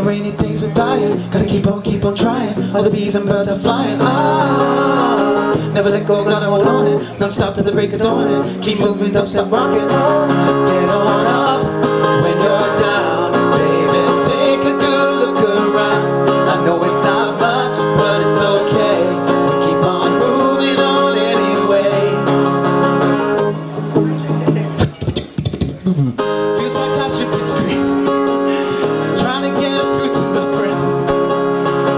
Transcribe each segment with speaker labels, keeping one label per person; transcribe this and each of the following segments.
Speaker 1: Rainy days are dying, gotta keep on trying. All the bees and birds are flying. Never let go, gotta hold on it. Don't stop till the break of dawn. Keep moving, don't stop rocking. Get on up when you're down, baby. Take a good look around. I know it's not much, but it's okay. Keep on moving on anyway. Feels like I should be screaming, trying to get through to my friends.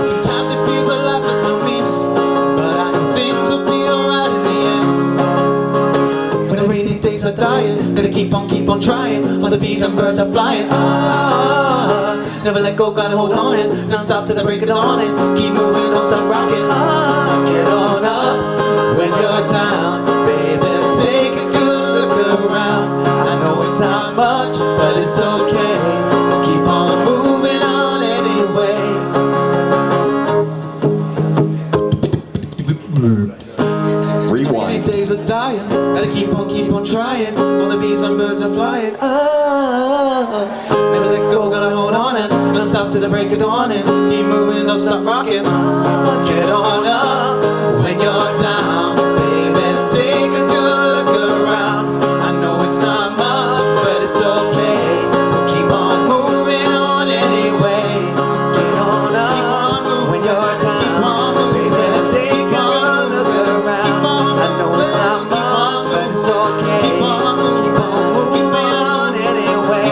Speaker 1: Sometimes it feels like life has no meaning, but I know things will be alright in the end. When the rainy days are dying, gotta keep on trying. All the bees and birds are flying. Never let go, gotta hold on it. Don't stop till the break of dawn. Keep moving, don't stop rocking. Get on up when you're down, baby. Take a good look around. I know it's not much, but it's okay. Keep on moving on anyway.
Speaker 2: Rewind.
Speaker 1: Rainy days are dying, gotta keep on trying. All the bees and birds are flying. Never let go, gotta hold on it. Don't stop till the break of dawn. Keep moving, don't stop rocking. Get on up when you're down, baby. Take a good look around. I know it's not much, but it's okay. Keep on moving on anyway. Get on up when you're down, baby. Take a good look around. I know it's not much, but it's okay. Keep on moving on anyway.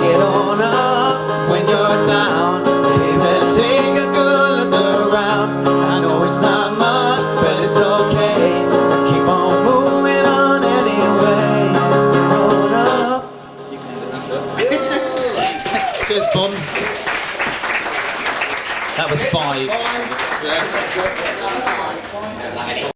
Speaker 1: Get on up when you're down, baby. Take a good look around. I know it's not much, but it's okay. Keep on moving on anyway. Get on up. Cheers, Bond. That was 5.